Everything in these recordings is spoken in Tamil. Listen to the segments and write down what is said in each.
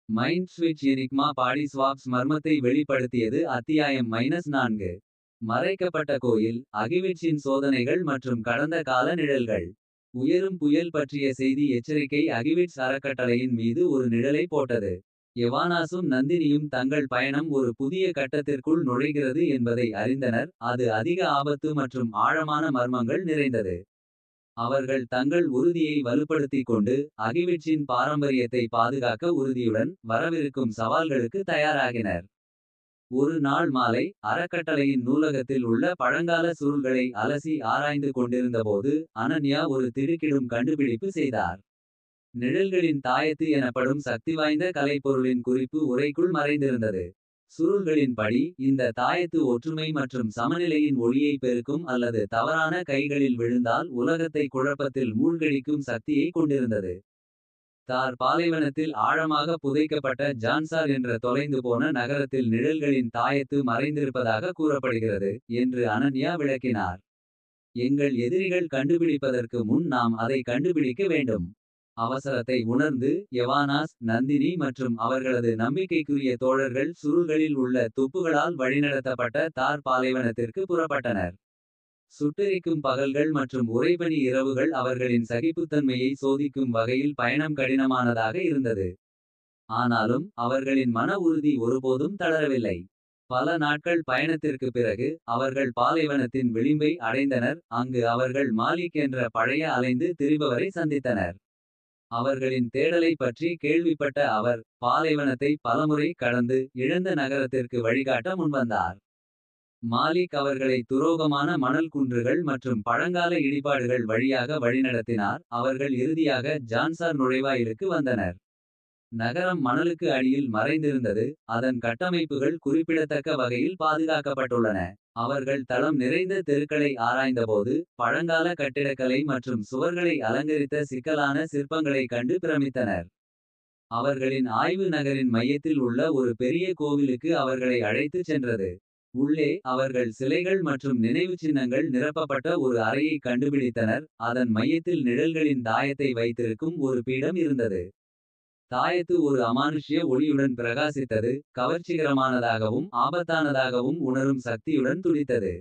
மைண்ட் ஸ்விட்ச் எனிக்மா பாடி ஸ்வாப்ஸ் மர்மத்தை வெளிப்படுத்தியது. அத்தியாயம் -4. மறைக்கப்பட்ட கோயில் அகிவிட்ஸின் சோதனைகள் மற்றும் கடந்த கால நிழல்கள். உயரும் புயல் பற்றிய செய்தி எச்சரிக்கை அகிவிட்ஸ் அறக்கட்டளையின் மீது ஒரு நிழலை போட்டது. எவானாசும் நந்தினியும் தங்கள் பயணம் ஒரு புதிய கட்டத்திற்குள் நுழைகிறது என்பதை அறிந்தனர். அது அதிக ஆபத்து மற்றும் ஆழமான மர்மங்கள் நிறைந்தது. அவர்கள் தங்கள் உறுதியை வலுப்படுத்திக் கொண்டு அகிவிட்ஸின் பாரம்பரியத்தை பாதுகாக்க உறுதியுடன் வரவிருக்கும் சவால்களுக்கு தயாராகினர். ஒரு நாள் மாலை அறக்கட்டளையின் நூலகத்தில் உள்ள பழங்கால சுருள்களை அலசி ஆராய்ந்து கொண்டிருந்தபோது அனன்யா ஒரு திடுக்கிடும் கண்டுபிடிப்பு செய்தார். நிழல்களின் தாயத்து எனப்படும் சக்திவாய்ந்த கலைப்பொருளின் குறிப்பு உரைக்குள் மறைந்திருந்தது. சுருள்களின் படி இந்த தாயத்து ஒற்றுமை மற்றும் சமநிலையின் ஒளியை பெருக்கும் அல்லது தவறான கைகளில் விழுந்தால் உலகத்தை குழப்பத்தில் மூழ்கடிக்கும் சக்தியை கொண்டிருந்தது. தார் பாலைவனத்தில் ஆழமாக புதைக்கப்பட்ட ஜான்சார் என்ற தொலைந்து போன நகரத்தில் நிழல்களின் தாயத்து மறைந்திருப்பதாக கூறப்படுகிறது என்று அனன்யா விளக்கினார். எங்கள் எதிரிகள் கண்டுபிடிப்பதற்கு முன் நாம் அதை கண்டுபிடிக்க வேண்டும். அவசரத்தை உணர்ந்து எவானாஸ் நந்தினி மற்றும் அவர்களது நம்பிக்கைக்குரிய தோழர்கள் சுருள்களில் உள்ள துப்புகளால் வழிநடத்தப்பட்ட தார் பாலைவனத்திற்கு புறப்பட்டனர். சுட்டெரிக்கும் பகல்கள் மற்றும் உறைபனி இரவுகள் அவர்களின் சகிப்புத்தன்மையை சோதிக்கும் வகையில் பயணம் கடினமானதாக இருந்தது. ஆனாலும் அவர்களின் மன உறுதி ஒருபோதும் தளரவில்லை. பல நாட்கள் பயணத்திற்கு பிறகு அவர்கள் பாலைவனத்தின் விளிம்பை அடைந்தனர். அங்கு அவர்கள் மாலிக் என்ற பழைய அலைந்து திரிபவரை சந்தித்தனர். அவர்களின் தேடலை பற்றி கேள்விப்பட்ட அவர் பாலைவனத்தை பலமுறை கடந்து இழந்த நகரத்திற்கு வழிகாட்ட முன்வந்தார். மாலிக் அவர்களை துரோகமான மணல் குன்றுகள் மற்றும் பழங்கால இடிபாடுகள் வழியாக வழிநடத்தினார். அவர்கள் இறுதியாக ஜான்சார் நுழைவாயிலுக்கு வந்தனர். நகரம் மணலுக்கு அடியில் மறைந்திருந்தது. அதன் கட்டமைப்புகள் குறிப்பிடத்தக்க வகையில் பாதுகாக்கப்பட்டுள்ளன. அவர்கள் தளம் நிறைந்த தெருக்களை ஆராய்ந்தபோது பழங்கால கட்டிடக்கலை மற்றும் சுவர்களை அலங்கரித்த சிக்கலான சிற்பங்களை கண்டு பிரமித்தனர். அவர்களின் ஆய்வு நகரின் மையத்தில் உள்ள ஒரு பெரிய கோவிலுக்கு அவர்களை அழைத்துச் சென்றது. உள்ளே அவர்கள் சிலைகள் மற்றும் நினைவுச்சின்னங்கள் நிரப்பப்பட்ட ஒரு அறையை கண்டுபிடித்தனர். அதன் மையத்தில் நிழல்களின் தாயத்தை வைத்திருக்கும் ஒரு பீடம் இருந்தது. தாயத்து ஒரு அமானுஷ்ய ஒளியுடன் பிரகாசித்தது. கவர்ச்சிகரமானதாகவும் ஆபத்தானதாகவும் உணரும் சக்தியுடன் துடித்தது.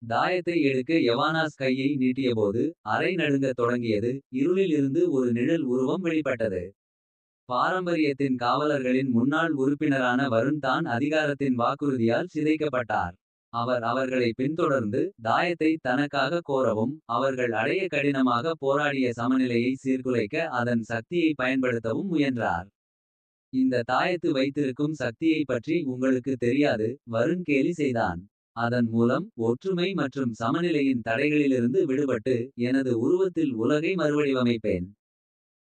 தாயத்தை எடுக்க எவானாஸ் கையை நீட்டியபோது அறை நடுங்கத் தொடங்கியது. இருளில் இருந்து ஒரு நிழல் உருவம் வெளிப்பட்டது. பாரம்பரியத்தின் காவலர்களின் முன்னாள் உறுப்பினரான வருண் தான் அதிகாரத்தின் வாக்குறுதியால் சிதைக்கப்பட்டார். அவர் அவர்களை பின்தொடர்ந்து தாயத்தை தனக்காக கோரவும் அவர்கள் அடைய கடினமாக போராடிய சமநிலையை சீர்குலைக்க அதன் சக்தியை பயன்படுத்தவும் முயன்றார். இந்த தாயத்து வைத்திருக்கும் சக்தியை பற்றி உங்களுக்கு தெரியாது. வருண் கேலி செய்தான். அதன் மூலம் ஒற்றுமை மற்றும் சமநிலையின் தடைகளிலிருந்து விடுபட்டு எனது உருவத்தில் உலகை மறுவடிவமைப்பேன்.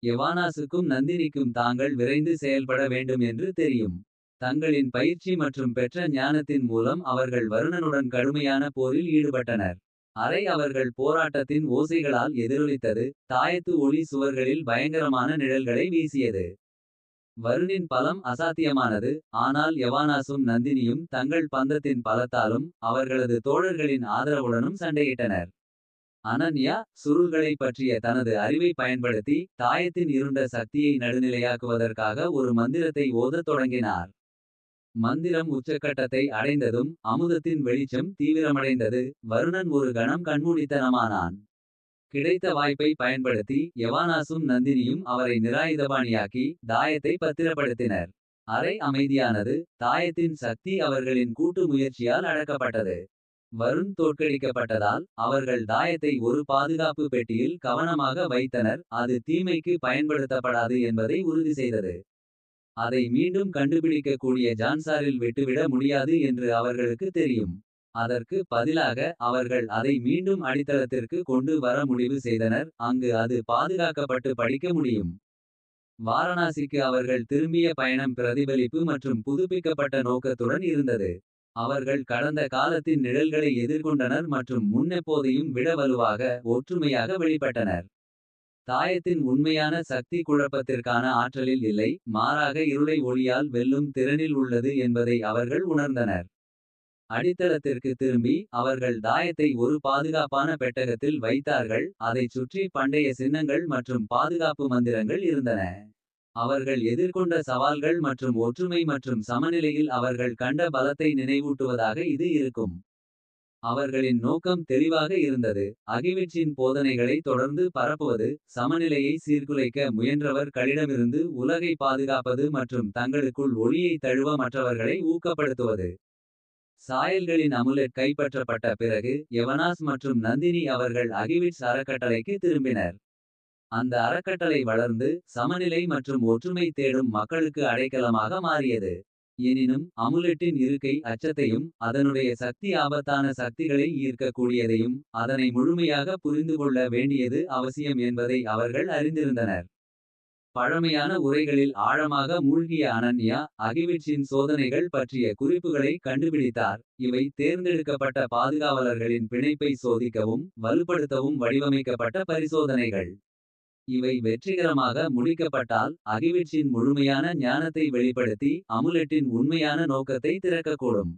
எவானாசுக்கும் நந்தினிக்கும் தாங்கள் விரைந்து செயல்பட வேண்டும் என்று தெரியும். தங்களின் பயிற்சி மற்றும் பெற்ற ஞானத்தின் மூலம் அவர்கள் வருணனுடன் கடுமையான போரில் ஈடுபட்டனர். அறை அவர்கள் போராட்டத்தின் ஓசைகளால் எதிரொலித்தது. தாயத்து ஒளி சுவர்களில் பயங்கரமான நிழல்களை வீசியது. வருணின் பலம் அசாத்தியமானது. ஆனால் எவானாசும் நந்தினியும் தங்கள் பந்தத்தின் பலத்தாலும் அவர்களது தோழர்களின் ஆதரவுடனும் சண்டையிட்டனர். அனன்யா சுருள்களை பற்றிய தனது அறிவை பயன்படுத்தி தாயத்தின் இருண்ட சக்தியை நடுநிலையாக்குவதற்காக ஒரு மந்திரத்தை ஓதத் தொடங்கினார். மந்திரம் உச்சக்கட்டத்தை அடைந்ததும் அமுதத்தின் வெளிச்சம் தீவிரமடைந்தது. வருணன் ஒரு கணம் கண்மூடித்தனமானான். கிடைத்த வாய்ப்பை பயன்படுத்தி எவானாசும் நந்தினியும் அவரை நிராயுதபாணியாக்கி தாயத்தை பத்திரப்படுத்தினர். அறை அமைதியானது. தாயத்தின் சக்தி அவர்களின் கூட்டு முயற்சியால் அடக்கப்பட்டது. வருண் தோற்கடிக்கப்பட்டதால் அவர்கள் தாயத்தை ஒரு பாதுகாப்பு பெட்டியில் கவனமாக வைத்தனர். அது தீமைக்கு பயன்படுத்தப்படாது என்பதை உறுதி செய்தது. அதை மீண்டும் கண்டுபிடிக்கக்கூடிய ஜான்சாரில் விட்டுவிட முடியாது என்று அவர்களுக்கு தெரியும். அதற்கு பதிலாக அவர்கள் அதை மீண்டும் அடித்தளத்திற்கு கொண்டு வர முடிவு செய்தனர். அங்கு அது பாதுகாக்கப்பட்டு படிக்க முடியும். வாரணாசிக்கு அவர்கள் திரும்பிய பயணம் பிரதிபலிப்பு மற்றும் புதுப்பிக்கப்பட்ட நோக்கத்துடன் இருந்தது. அவர்கள் கடந்த காலத்தின் நிழல்களை எதிர்கொண்டனர் மற்றும் முன்னெப்போதையும் விட வலுவாக ஒற்றுமையாக வெளிப்பட்டனர். தாயத்தின் உண்மையான சக்தி குழப்பத்திற்கான ஆற்றலில் இல்லை. மாறாக இருளை ஒளியால் வெல்லும் திறனில் உள்ளது என்பதை அவர்கள் உணர்ந்தனர். அடித்தளத்திற்கு திரும்பி அவர்கள் தாயத்தை ஒரு பாதுகாப்பான பெட்டகத்தில் வைத்தார்கள். அதைச் சுற்றி பண்டைய சின்னங்கள் மற்றும் பாதுகாப்பு மந்திரங்கள் இருந்தன. அவர்கள் எதிர்கொண்ட சவால்கள் மற்றும் ஒற்றுமை மற்றும் சமநிலையில் அவர்கள் கண்ட பலத்தை நினைவூட்டுவதாக இது இருக்கும். அவர்களின் நோக்கம் தெளிவாக இருந்தது. அகிவிட்சின் போதனைகளை தொடர்ந்து பரப்புவது. சமநிலையை சீர்குலைக்க முயன்றவர்களிடமிருந்து உலகை பாதுகாப்பது மற்றும் தங்களுக்குள் ஒளியை தழுவ மற்றவர்களை ஊக்கப்படுத்துவது. சாயல்களின் அமுலெட் கைப்பற்றப்பட்ட பிறகு எவனாஸ் மற்றும் நந்தினி அவர்கள் அகிவிட்ஸ் அறக்கட்டளைக்கு திரும்பினர். அந்த அறக்கட்டளை வளர்ந்து சமநிலை மற்றும் ஒற்றுமை தேடும் மக்களுக்கு அடைக்கலமாக மாறியது. எனினும் அமுலெட்டின் இருக்கை அச்சத்தையும் அதனுடைய சக்தி ஆபத்தான சக்திகளை ஈர்க்கக்கூடியதையும் அதனை முழுமையாக புரிந்துகொள்ள வேண்டியது அவசியம் என்பதை அவர்கள் அறிந்திருந்தனர். பழமையான உரைகளில் ஆழமாக மூழ்கிய அனன்யா அகிவிட்சின் சோதனைகள் பற்றிய குறிப்புகளை கண்டுபிடித்தார். இவை தேர்ந்தெடுக்கப்பட்ட பாதுகாவலர்களின் பிணைப்பை சோதிக்கவும் வலுப்படுத்தவும் வடிவமைக்கப்பட்ட பரிசோதனைகள். இவை வெற்றிகரமாக முடிக்கப்பட்டால் அகிவிட்சின் முழுமையான ஞானத்தை வெளிப்படுத்தி அமுலெட்டின் உண்மையான நோக்கத்தை திறக்கக்கூடும்.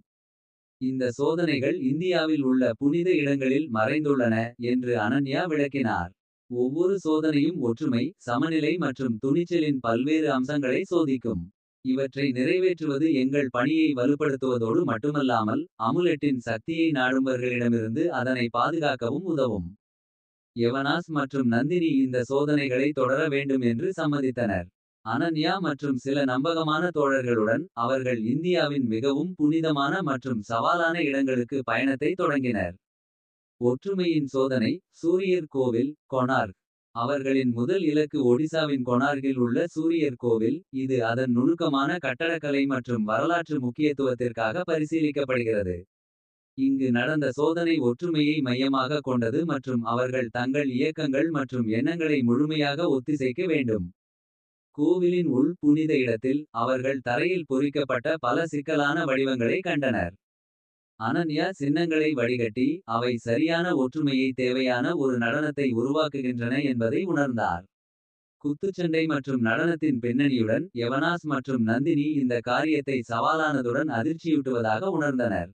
இந்த சோதனைகள் இந்தியாவில் உள்ள புனித இடங்களில் மறைந்துள்ளன என்று அனன்யா விளக்கினார். ஒவ்வொரு சோதனையும் ஒற்றுமை சமநிலை மற்றும் துணிச்சலின் பல்வேறு அம்சங்களை சோதிக்கும். இவற்றை நிறைவேற்றுவது எங்கள் பணியை வலுப்படுத்துவதோடு மட்டுமல்லாமல் அமுலெட்டின் சக்தியை நாடும்பவர்களிடமிருந்து அதனை பாதுகாக்கவும் உதவும். எவனாஸ் மற்றும் நந்தினி இந்த சோதனைகளை தொடர வேண்டும் என்று சம்மதித்தனர். அனன்யா மற்றும் சில நம்பகமான தோழர்களுடன் அவர்கள் இந்தியாவின் மிகவும் புனிதமான மற்றும் சவாலான இடங்களுக்கு பயணத்தை தொடங்கினர். ஒற்றுமையின் சோதனை சூரியர் கோவில் கொனார்க். அவர்களின் முதல் இலக்கு ஒடிசாவின் கொனார்கில் உள்ள சூரியர் கோவில். இது அதன் நுணுக்கமான கட்டடக்கலை மற்றும் வரலாற்று முக்கியத்துவத்திற்காக பரிசீலிக்கப்படுகிறது. இங்கு நடந்த சோதனை ஒற்றுமையை மையமாக கொண்டது மற்றும் அவர்கள் தங்கள் இயக்கங்கள் மற்றும் எண்ணங்களை முழுமையாக ஒத்திசைக்க வேண்டும். கோவிலின் உள் புனித இடத்தில் அவர்கள் தரையில் பொறிக்கப்பட்ட பல சிக்கலான வடிவங்களை கண்டனர். அனன்யா சின்னங்களை வடிகட்டி அவை சரியான ஒற்றுமையை தேவையான ஒரு நடனத்தை உருவாக்குகின்றன என்பதை உணர்ந்தார். குத்துச்சண்டை மற்றும் நடனத்தின் பின்னணியுடன் எவனாஸ் மற்றும் நந்தினி இந்த காரியத்தை சவாலானதுடன் அதிர்ச்சியூட்டுவதாக உணர்ந்தனர்.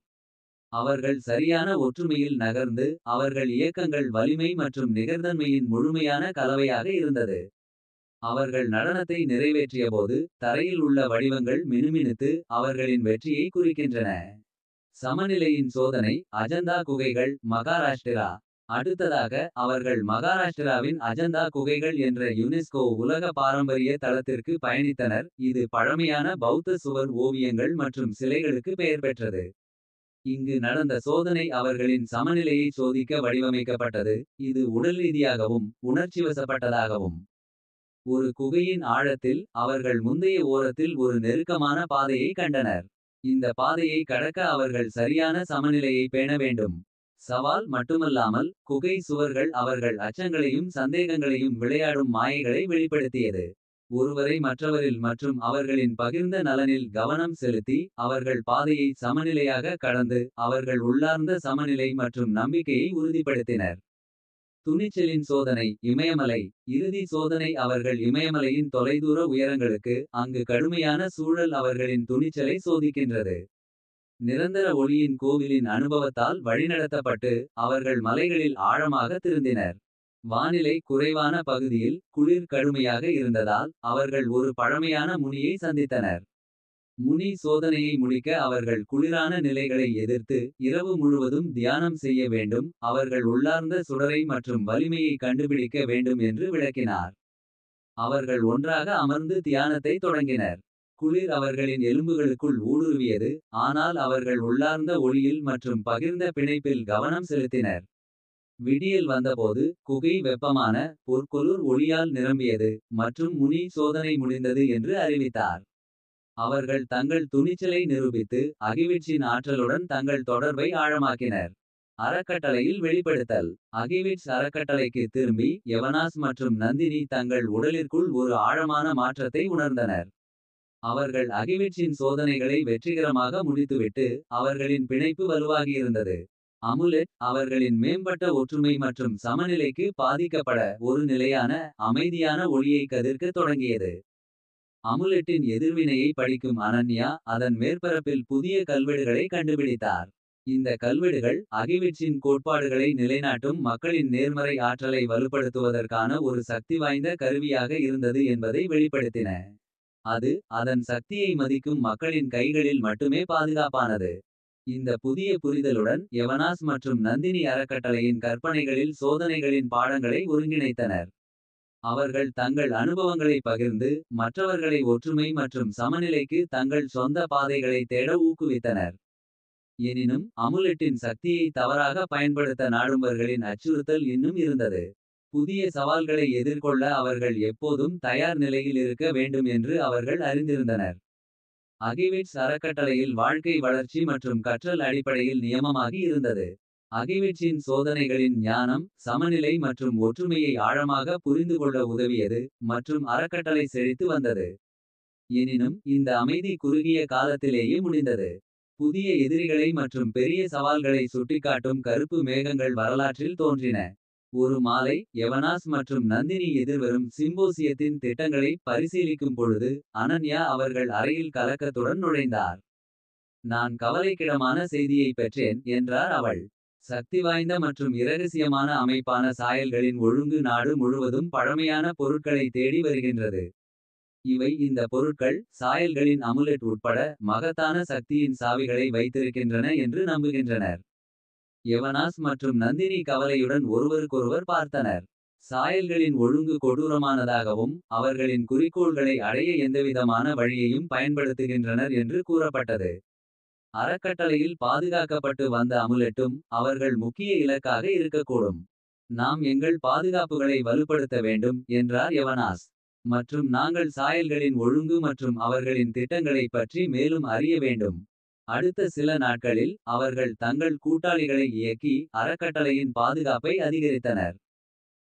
அவர்கள் சரியான ஒற்றுமையில் நகர்ந்து அவர்கள் இயக்கங்கள் வலிமை மற்றும் நிகர்தன்மையின் முழுமையான கலவையாக இருந்தது. அவர்கள் நடனத்தை நிறைவேற்றியபோது தரையில் உள்ள வடிவங்கள் மினுமினுத்து அவர்களின் வெற்றியை குறிக்கின்றன. சமநிலையின் சோதனை அஜந்தா குகைகள் மகாராஷ்டிரா. அடுத்ததாக அவர்கள் மகாராஷ்டிராவின் அஜந்தா குகைகள் என்ற யுனெஸ்கோ உலக பாரம்பரிய தளத்திற்கு பயணித்தனர். இது பழமையான பௌத்த சுவர் ஓவியங்கள் மற்றும் சிலைகளுக்கு பெயர் பெற்றது. இங்கு நடந்த சோதனை அவர்களின் சமநிலையை சோதிக்க வடிவமைக்கப்பட்டது. இது உடல் ரீதியாகவும் உணர்ச்சிவசப்பட்டதாகவும். ஒரு குகையின் ஆழத்தில் அவர்கள் முந்தைய ஓரத்தில் ஒரு நெருக்கமான பாதையை கண்டனர். இந்த பாதையை கடக்க அவர்கள் சரியான சமநிலையை பேண வேண்டும். சவால் மட்டுமல்லாமல் குகை சுவர்கள் அவர்கள் அச்சங்களையும் சந்தேகங்களையும் விளையாடும் மாயைகளை வெளிப்படுத்தியது. ஒருவரை மற்றவரில் மற்றும் அவர்களின் பகிர்ந்த நலனில் கவனம் செலுத்தி அவர்கள் பாதையை சமநிலையாக கடந்து அவர்கள் உள்ளார்ந்த சமநிலை மற்றும் நம்பிக்கையை உறுதிப்படுத்தினர். துணிச்சலின் சோதனை இமயமலை. இறுதி சோதனை அவர்கள் இமயமலையின் தொலைதூர உயரங்களுக்கு அங்கு கடுமையான சூழல் அவர்களின் துணிச்சலை சோதிக்கின்றது. நிரந்தர ஒளியின் கோவிலின் அனுபவத்தால் வழிநடத்தப்பட்டு அவர்கள் மலைகளில் ஆழமாக திருந்தினர். வானிலை குறைவான பகுதியில் குளிர் கடுமையாக இருந்ததால் அவர்கள் ஒரு பழமையான முனியை சந்தித்தனர். முனி சோதனையை முடிக்க அவர்கள் குளிரான நிலைகளை எதிர்த்து இரவு முழுவதும் தியானம் செய்ய வேண்டும். அவர்கள் உள்ளார்ந்த சுடரை மற்றும் வலிமையை கண்டுபிடிக்க வேண்டும் என்று விளக்கினார். அவர்கள் ஒன்றாக அமர்ந்து தியானத்தை தொடங்கினர். குளிர் அவர்களின் எலும்புகளுக்குள் ஊடுருவியது. ஆனால் அவர்கள் உள்ளார்ந்த ஒளியில் மற்றும் பகிர்ந்த பிணைப்பில் கவனம் செலுத்தினர். விடியல் வந்தபோது குகை வெப்பமான பொற்கொலுர் ஒளியால் நிரம்பியது. மற்றும் முனி சோதனை முடிந்தது என்று அறிவித்தார். அவர்கள் தங்கள் துணிச்சலை நிரூபித்து அகிவிட்சின் ஆற்றலுடன் தங்கள் தொடர்பை ஆழமாக்கினர். அறக்கட்டளையில் வெளிப்படுத்தல் அகிவிட்ஸ் அறக்கட்டளைக்கு திரும்பி எவனாஸ் மற்றும் நந்தினி தங்கள் உடலிற்குள் ஒரு ஆழமான மாற்றத்தை உணர்ந்தனர். அவர்கள் அகிவிட்சின் சோதனைகளை வெற்றிகரமாக முடித்துவிட்டு அவர்களின் பிணைப்பு வலுவாகியிருந்தது. அமுலெட் அவர்களின் மேம்பட்ட ஒற்றுமை மற்றும் சமநிலைக்கு பாதிக்கப்பட ஒரு நிலையான அமைதியான ஒளியை கதிர்க்க தொடங்கியது. அமுலெட்டின் எதிர்வினையை படிக்கும் அனன்யா அதன் மேற்பரப்பில் புதிய கல்வெடுகளை கண்டுபிடித்தார். இந்த கல்வெடுகள் அகிவிட்சின் கோட்பாடுகளை நிலைநாட்டும் மக்களின் நேர்மறை ஆற்றலை வலுப்படுத்துவதற்கான ஒரு சக்தி வாய்ந்த கருவியாக இருந்தது என்பதை வெளிப்படுத்தின. அது அதன் சக்தியை மதிக்கும் மக்களின் கைகளில் மட்டுமே பாதுகாப்பானது. இந்த புதிய புரிதலுடன் யவனாஸ் மற்றும் நந்தினி அறக்கட்டளையின் கற்பனைகளில் சோதனைகளின் பாடங்களை ஒருங்கிணைத்தனர். அவர்கள் தங்கள் அனுபவங்களை பகிர்ந்து மற்றவர்களை ஒற்றுமை மற்றும் சமநிலைக்கு தங்கள் சொந்த பாதைகளை தேட ஊக்குவித்தனர். எனினும் அமுலெட்டின் சக்தியை தவறாக பயன்படுத்த நாடும்பவர்களின் அச்சுறுத்தல் இன்னும் இருந்தது. புதிய சவால்களை எதிர்கொள்ள அவர்கள் எப்போதும் தயார் நிலையில் இருக்க வேண்டும் என்று அவர்கள் அறிந்திருந்தனர். அகிவிட்ஸ் அறக்கட்டளையில் வாழ்க்கை வளர்ச்சி மற்றும் கற்றல் அடிப்படையில் நியமமாகி இருந்தது. அகிவிட்ஸின் சோதனைகளின் ஞானம் சமநிலை மற்றும் ஒற்றுமையை ஆழமாக புரிந்து கொள்ள உதவியது மற்றும் அறக்கட்டளை செழித்து வந்தது. எனினும் இந்த அமைதி குறுகிய காலத்திலேயே முடிந்தது. புதிய எதிரிகளை மற்றும் பெரிய சவால்களை சுட்டிக்காட்டும் கருப்பு மேகங்கள் வரலாற்றில் தோன்றின. ஒரு மாலை யவனாஸ் மற்றும் நந்தினி எதிர்வரும் சிம்போசியத்தின் திட்டங்களை பரிசீலிக்கும் பொழுது அனன்யா அவர்கள் அறையில் கலக்கத்துடன் நுழைந்தார். நான் கவலைக்கிடமான செய்தியை பெற்றேன் என்றார் அவள். சக்தி வாய்ந்த மற்றும் இரகசியமான அமைப்பான சாயல்களின் ஒழுங்கு நாடு முழுவதும் பழமையான பொருட்களை தேடி வருகின்றது. இவை இந்த பொருட்கள் சாயல்களின் அமுலெட் உட்பட மகத்தான சக்தியின் சாவிகளை வைத்திருக்கின்றன என்று நம்புகின்றனர். யவனாஸ் மற்றும் நந்தினி கவலையுடன் ஒருவருக்கொருவர் பார்த்தனர். சாயல்களின் ஒழுங்கு கொடூரமானதாகவும் அவர்களின் குறிக்கோள்களை அடைய எந்தவிதமான வழியையும் பயன்படுத்துகின்றனர் என்று கூறப்பட்டது. அறக்கட்டளையில் பாதுகாக்கப்பட்டு வந்த அமுலெட்டும் அவர்கள் முக்கிய இலக்காக இருக்கக்கூடும். நாம் எங்கள் பாதுகாப்புகளை வலுப்படுத்த வேண்டும் என்றார் யவனாஸ். மற்றும் நாங்கள் சாயல்களின் ஒழுங்கு மற்றும் அவர்களின் திட்டங்களை பற்றி மேலும் அறிய வேண்டும். அடுத்த சில நாட்களில் அவர்கள் தங்கள் கூட்டாளிகளை இயக்கி அறக்கட்டளையின் பாதுகாப்பை அதிகரித்தனர்.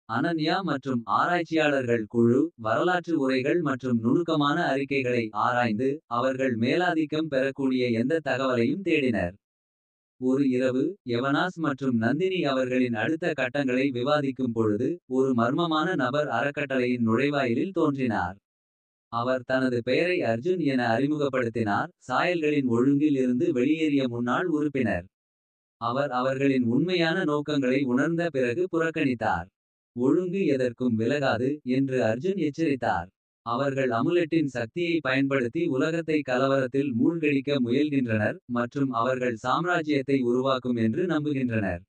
அனன்யா மற்றும் ஆராய்ச்சியாளர்கள் குழு வரலாற்று உரைகள் மற்றும் நுணுக்கமான அறிக்கைகளை ஆராய்ந்து அவர்கள் மேலாதிக்கம் பெறக்கூடிய எந்த தகவலையும் தேடினர். ஒரு இரவு யவனாஸ் மற்றும் நந்தினி அவர்களின் அடுத்த கட்டங்களை விவாதிக்கும் பொழுது ஒரு மர்மமான நபர் அறக்கட்டளையின் நுழைவாயிலில் தோன்றினார். அவர் தனது பெயரை அர்ஜுன் என அறிமுகப்படுத்தினார். சாயல்களின் ஒழுங்கில் இருந்து வெளியேறிய முன்னாள் உறுப்பினர். அவர் அவர்களின் உண்மையான நோக்கங்களை உணர்ந்த பிறகு புறக்கணித்தார். ஒழுங்கு எதற்கும் விலகாது என்று அர்ஜுன் எச்சரித்தார். அவர்கள் அமுலெட்டின் சக்தியை பயன்படுத்தி உலகத்தை கலவரத்தில் மூழ்கடிக்க முயல்கின்றனர் மற்றும் அவர்கள் சாம்ராஜ்யத்தை உருவாக்கும் என்று நம்புகின்றனர்.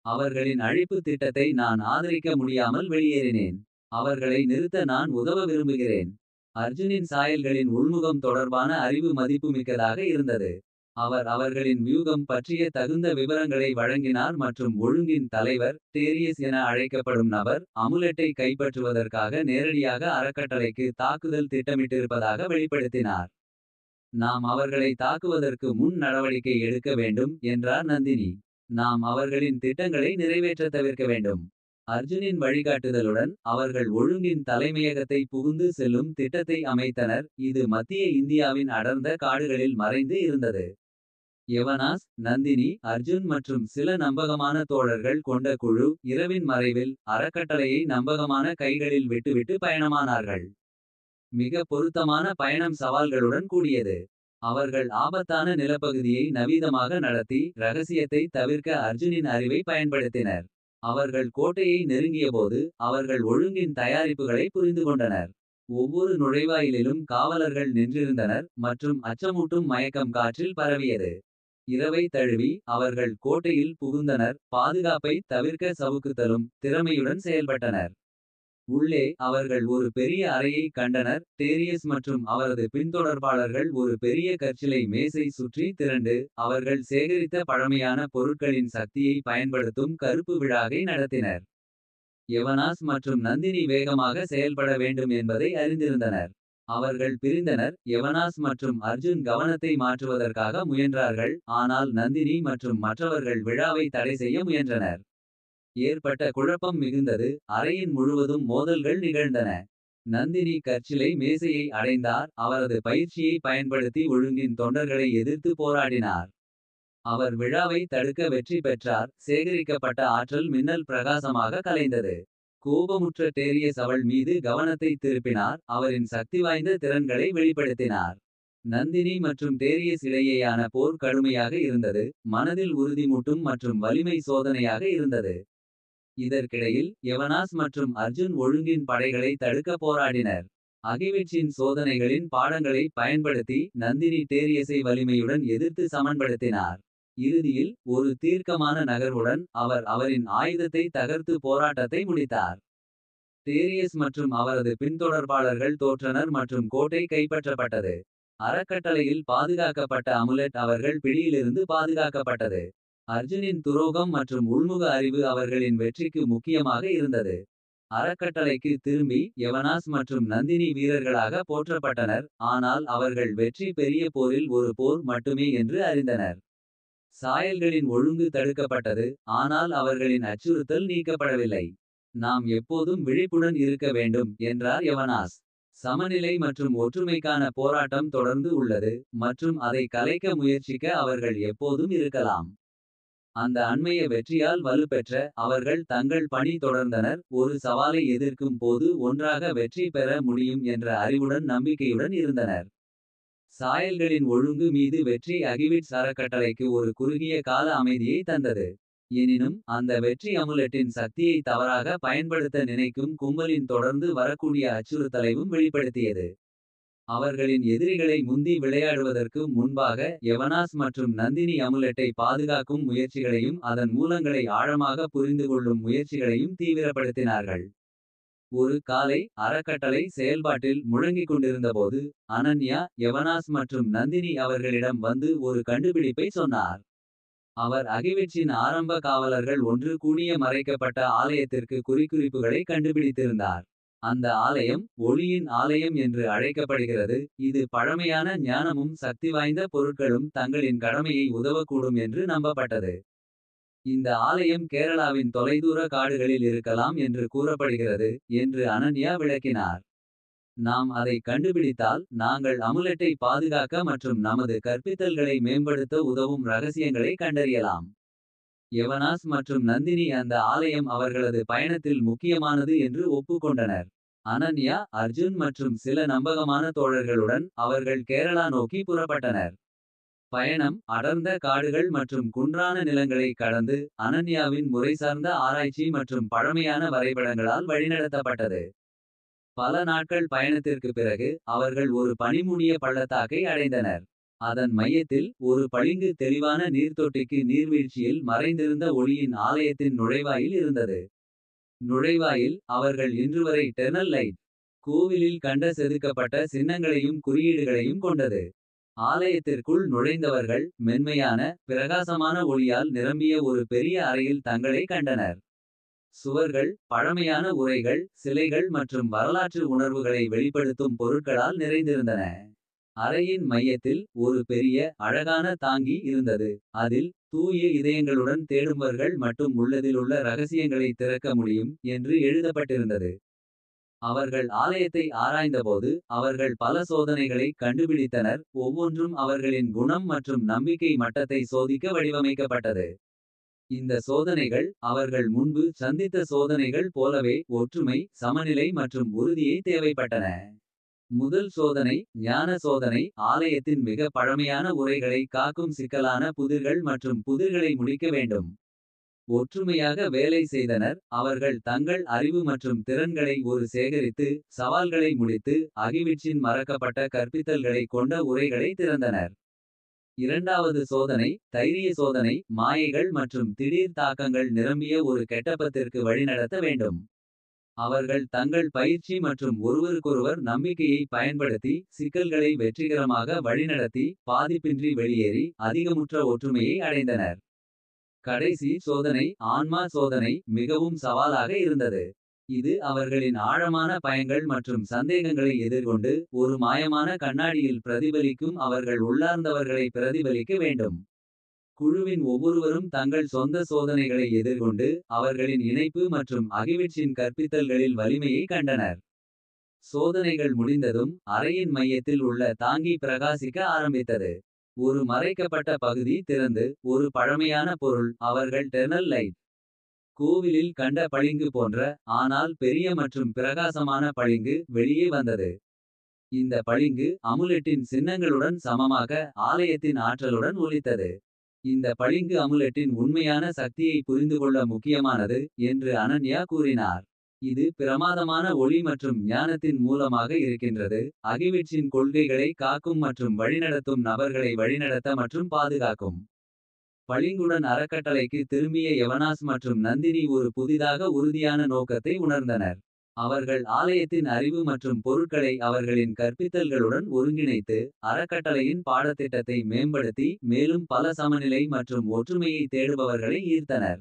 அவர்களின் அழிப்பு திட்டத்தை நான் ஆதரிக்க முடியாமல் வெளியேறினேன். அவர்களை நிறுத்த நான் உதவ விரும்புகிறேன். அர்ஜுனின் சாயல்களின் உள்முகம் தொடர்பான அறிவு மதிப்புமிக்கதாக இருந்தது. அவர் அவர்களின் வியூகம் பற்றிய தகுந்த விவரங்களை வழங்கினார் மற்றும் ஒழுங்கின் தலைவர் டேரியஸ் என அழைக்கப்படும் நபர் அமுலெட்டை கைப்பற்றுவதற்காக நேரடியாக அறக்கட்டளைக்கு தாக்குதல் திட்டமிட்டிருப்பதாக வெளிப்படுத்தினார். நாம் அவர்களை தாக்குவதற்கு முன் நடவடிக்கை எடுக்க வேண்டும் என்றார் நந்தினி. நாம் அவர்களின் திட்டங்களை நிறைவேற்ற தவிர்க்க வேண்டும். அர்ஜுனின் வழிகாட்டுதலுடன் அவர்கள் ஒழுங்கின் தலைமையகத்தை புகுந்து செல்லும் திட்டத்தை அமைத்தனர். இது மத்திய இந்தியாவின் அடர்ந்த காடுகளில் மறைந்து இருந்தது. யவனாஸ் நந்தினி அர்ஜுன் மற்றும் சில நம்பகமான தோழர்கள் கொண்ட குழு இரவின் மறைவில் அறக்கட்டளையை நம்பகமான கைகளில் விட்டுவிட்டு பயணமானார்கள். மிக பொருத்தமான பயணம் சவால்களுடன் கூடியது. அவர்கள் ஆபத்தான நிலப்பகுதியை நவீனமாக நடத்தி ரகசியத்தை தவிர்க்க அர்ஜுனின் அறிவை பயன்படுத்தினர். அவர்கள் கோட்டையை நெருங்கியபோது அவர்கள் ஒழுங்கின் தயாரிப்புகளை புரிந்து கொண்டனர். ஒவ்வொரு நுழைவாயிலிலும் காவலர்கள் நின்றிருந்தனர் மற்றும் அச்சமூட்டும் மயக்கம் காற்றில் பரவியது. இரவை தழுவி அவர்கள் கோட்டையில் புகுந்தனர். பாதுகாப்பை தவிர்க்க சவுக்குத்தலும் திறமையுடன் செயல்பட்டனர். உள்ளே அவர்கள் ஒரு பெரிய அறையை கண்டனர். டேரியஸ் மற்றும் அவரது பின்தொடர்பாளர்கள் ஒரு பெரிய கற்சிலை மேசை சுற்றி திரண்டு அவர்கள் சேகரித்த பழமையான பொருட்களின் சக்தியை பயன்படுத்தும் கருப்பு விழாவை நடத்தினர். யவனாஸ் மற்றும் நந்தினி வேகமாக செயல்பட வேண்டும் என்பதை அறிந்திருந்தனர். அவர்கள் பிரிந்தனர். யவனாஸ் மற்றும் அர்ஜுன் கவனத்தை மாற்றுவதற்காக முயன்றார்கள். ஆனால் நந்தினி மற்றும் மற்றவர்கள் விழாவை தடை செய்ய முயன்றனர். ஏற்பட்ட குழப்பம் மிகுந்தது. அறையின் முழுவதும் மோதல்கள் நிகழ்ந்தன. நந்தினி கற்சிலை மேசையை அடைந்தார். அவரது பயிற்சியை பயன்படுத்தி ஒழுங்கின் தொண்டர்களை எதிர்த்து போராடினார். அவர் விழாவை தடுக்க வெற்றி பெற்றார். சேகரிக்கப்பட்ட ஆற்றல் மின்னல் பிரகாசமாக கலைந்தது. கோபமுற்ற டேரியஸ் அவள் மீது கவனத்தை திருப்பினார். அவரின் சக்தி வாய்ந்த திறன்களை வெளிப்படுத்தினார். நந்தினி மற்றும் டேரியஸ் இடையேயான போர் கடுமையாக இருந்தது. மனதில் உறுதிமூட்டும் மற்றும் வலிமை சோதனையாக இருந்தது. இதற்கிடையில் யவனாஸ் மற்றும் அர்ஜுன் ஒழுங்கின் படைகளை தடுக்க போராடினர். அகிவிட்சின் சோதனைகளின் பாடங்களை பயன்படுத்தி நந்தினி டேரியஸை வலிமையுடன் எதிர்த்து சமன்படுத்தினார். இறுதியில் ஒரு தீர்க்கமான நகர்வுடன் அவர் அவரின் ஆயுதத்தை தகர்த்து போராட்டத்தை முடித்தார். டேரியஸ் மற்றும் அவரது பின்தொடர்பாளர்கள் தோற்றனர் மற்றும் கோட்டை கைப்பற்றப்பட்டது. அறக்கட்டளையில் பாதுகாக்கப்பட்ட அமுலெட் அவர்கள் பிடியிலிருந்து பாதுகாக்கப்பட்டது. அர்ஜுனின் துரோகம் மற்றும் உள்முக அறிவு அவர்களின் வெற்றிக்கு முக்கியமாக இருந்தது. அறக்கட்டளைக்கு திரும்பி யவனாஸ் மற்றும் நந்தினி வீரர்களாக போற்றப்பட்டனர். ஆனால் அவர்கள் வெற்றி பெரிய போரில் ஒரு போர் மட்டுமே என்று அறிந்தனர். சாயல்களின் ஒழுங்கு தடுக்கப்பட்டது. ஆனால் அவர்களின் அச்சுறுத்தல் நீக்கப்படவில்லை. நாம் எப்போதும் விழிப்புடன் இருக்க வேண்டும் என்றார் யவனாஸ். சமநிலை மற்றும் ஒற்றுமைக்கான போராட்டம் தொடர்ந்து உள்ளது. மற்றும் அதை கலைக்க முயற்சிக்க அவர்கள் எப்போதும் இருக்கலாம். அந்த அண்மைய வெற்றியால் வலுப்பெற்ற அவர்கள் தங்கள் பணி தொடர்ந்தனர். ஒரு சவாலை எதிர்க்கும் போது ஒன்றாக வெற்றி பெற முடியும் என்ற அறிவுடன் நம்பிக்கையுடன் இருந்தனர். சாயல்களின் ஒழுங்கு மீது வெற்றி அகிவிட்ஸ் அறக்கட்டளைக்கு ஒரு குறுகிய கால அமைதியை தந்தது. எனினும் அந்த வெற்றி அமுலெட்டின் சக்தியை தவறாக பயன்படுத்த நினைக்கும் கும்பலின் தொடர்ந்து வரக்கூடிய அச்சுறுத்தலையும் வெளிப்படுத்தியது. அவர்களின் எதிரிகளை முந்தி விளையாடுவதற்கு முன்பாக யவனாஸ் மற்றும் நந்தினி அமுலெட்டை பாதுகாக்கும் முயற்சிகளையும் அதன் மூலங்களை ஆழமாக புரிந்துகொள்ளும் முயற்சிகளையும் தீவிரப்படுத்தினார்கள். ஒரு காலை அறக்கட்டளை செயல்பாட்டில் முழங்கிக் கொண்டிருந்தபோது அனன்யா யவனாஸ் மற்றும் நந்தினி அவர்களிடம் வந்து ஒரு கண்டுபிடிப்பை சொன்னார். அவர் அகிவிட்சின் ஆரம்ப காவலர்கள் ஒன்று கூடிய மறைக்கப்பட்ட ஆலயத்திற்கு குறிப்புகளை கண்டுபிடித்திருந்தார். அந்த ஆலயம் ஒளியின் ஆலயம் என்று அழைக்கப்படுகிறது. இது பழமையான ஞானமும் சக்திவாய்ந்த பொருட்களும் தங்களின் கடமையை உதவக்கூடும் என்று நம்பப்பட்டது. இந்த ஆலயம் கேரளாவின் தொலைதூர காடுகளில் இருக்கலாம் என்று கூறப்படுகிறது என்று அனன்யா விளக்கினார். நாம் அதை கண்டுபிடித்தால் நாங்கள் அமுலெட்டை பாதுகாக்க மற்றும் நமது கற்பித்தல்களை மேம்படுத்த உதவும் ரகசியங்களை கண்டறியலாம். யவனாஸ் மற்றும் நந்தினி அந்த ஆலயம் அவர்களது பயணத்தில் முக்கியமானது என்று ஒப்புக்கொண்டனர். அனன்யா அர்ஜுன் மற்றும் சில நம்பகமான தோழர்களுடன் அவர்கள் கேரளா நோக்கி புறப்பட்டனர். பயணம் அடர்ந்த காடுகள் மற்றும் குன்றான நிலங்களை கடந்து அனன்யாவின் முறைசார்ந்த ஆராய்ச்சி மற்றும் பழமையான வரைபடங்களால் வழிநடத்தப்பட்டது. பல நாட்கள் பயணத்திற்கு பிறகு அவர்கள் ஒரு பனிமூடிய பள்ளத்தாக்கை அடைந்தனர். அதன் மையத்தில் ஒரு பளிங்கு தெளிவான நீர்த்தொட்டிக்கு நீர்வீழ்ச்சியில் மறைந்திருந்த ஒளியின் ஆலயத்தின் நுழைவாயில் இருந்தது. நுழைவாயில் அவர்கள் இன்றுவரை டெர்னல் லைட் கோவிலில் கண்ட செதுக்கப்பட்ட சின்னங்களையும் குறியீடுகளையும் கொண்டது. ஆலயத்திற்குள் நுழைந்தவர்கள் மென்மையான பிரகாசமான ஒளியால் நிரம்பிய ஒரு பெரிய அறையில் தங்களை கண்டனர். சுவர்கள் பழமையான உரைகள் சிலைகள் மற்றும் வரலாற்று உணர்வுகளை வெளிப்படுத்தும் பொருட்களால் நிறைந்திருந்தன. அறையின் மையத்தில் ஒரு பெரிய அழகான தாங்கி இருந்தது. அதில் தூய இதயங்களுடன் தேடுபவர்கள் மட்டும் உள்ளதிலுள்ள ரகசியங்களை திறக்க முடியும் என்று எழுதப்பட்டிருந்தது. அவர்கள் ஆலயத்தை ஆராய்ந்தபோது அவர்கள் பல சோதனைகளை கண்டுபிடித்தனர். ஒவ்வொன்றும் அவர்களின் குணம் மற்றும் நம்பிக்கை மட்டத்தை சோதிக்க வடிவமைக்கப்பட்டது. இந்த சோதனைகள் அவர்கள் முன்பு சந்தித்த சோதனைகள் போலவே ஒற்றுமை சமநிலை மற்றும் உறுதியை தேவைப்பட்டன. முதல் சோதனை ஞான சோதனை ஆலயத்தின் மிக பழமையான உரைகளை காக்கும் சிக்கலான புதிர்கள் மற்றும் புதிர்களை முடிக்க வேண்டும். ஒற்றுமையாக வேலை செய்தனர். அவர்கள் தங்கள் அறிவு மற்றும் திறன்களை ஒரு சேகரித்து சவால்களை முடித்து அகிவிட்சின் மறக்கப்பட்ட கற்பித்தல்களை கொண்ட உரைகளை திறந்தனர். இரண்டாவது சோதனை தைரிய சோதனை மாயைகள் மற்றும் திடீர் தாக்கங்கள் நிரம்பிய ஒரு கெட்டப்பத்திற்கு வழிநடத்த வேண்டும். அவர்கள் தங்கள் பயிற்சி மற்றும் ஒருவருக்கொருவர் நம்பிக்கையை பயன்படுத்தி சிக்கல்களை வெற்றிகரமாக வழிநடத்தி பாதிப்பின்றி வெளியேறி அதிகமுற்ற ஒற்றுமையை அடைந்தனர். கடைசி சோதனை ஆன்மா சோதனை மிகவும் சவாலாக இருந்தது. இது அவர்களின் ஆழமான பயங்கள் மற்றும் சந்தேகங்களை எதிர்கொண்டு ஒரு மாயமான கண்ணாடியில் பிரதிபலிக்கும் அவர்கள் உள்ளார்ந்தவர்களை பிரதிபலிக்க வேண்டும். குழுவின் ஒவ்வொருவரும் தங்கள் சொந்த சோதனைகளை எதிர்கொண்டு அவர்களின் இணைப்பு மற்றும் அகிவிட்சின் கற்பித்தல்களில் வலிமையை கண்டனர். சோதனைகள் முடிந்ததும் அறையின் மையத்தில் உள்ள தாங்கி பிரகாசிக்க ஆரம்பித்தது. ஒரு மறைக்கப்பட்ட பகுதி திறந்து ஒரு பழமையான பொருள் அவர்கள் டெர்னல் லைட் கோவிலில் கண்ட பளிங்கு போன்ற ஆனால் பெரிய மற்றும் பிரகாசமான பளிங்கு வெளியே வந்தது. இந்த பளிங்கு அமுலெட்டின் சின்னங்களுடன் சமமாக ஆலயத்தின் ஆற்றலுடன் ஒலித்தது. இந்த பளிங்கு அமுலெட்டின் உண்மையான சக்தியை புரிந்துகொள்ள முக்கியமானது என்று அனன்யா கூறினார். இது பிரமாதமான ஒளி மற்றும் ஞானத்தின் மூலமாக இருக்கின்றது. அகிவிட்ஸின் கொள்கைகளை காக்கும் மற்றும் வழிநடத்தும் நபர்களை வழிநடத்த மற்றும் பாதுகாக்கும். பளிங்குடன் அறக்கட்டளைக்கு திரும்பிய யவனாஸ் மற்றும் நந்தினி ஒரு புதிதாக உறுதியான நோக்கத்தை உணர்ந்தனர். அவர்கள் ஆலயத்தின் அறிவு மற்றும் பொருட்களை அவர்களின் கற்பித்தல்களுடன் ஒருங்கிணைத்து. அறக்கட்டளையின் பாடத்திட்டத்தை மேம்படுத்தி மேலும் பல சமநிலை மற்றும் ஒற்றுமையை தேடுபவர்களை ஈர்த்தனர்.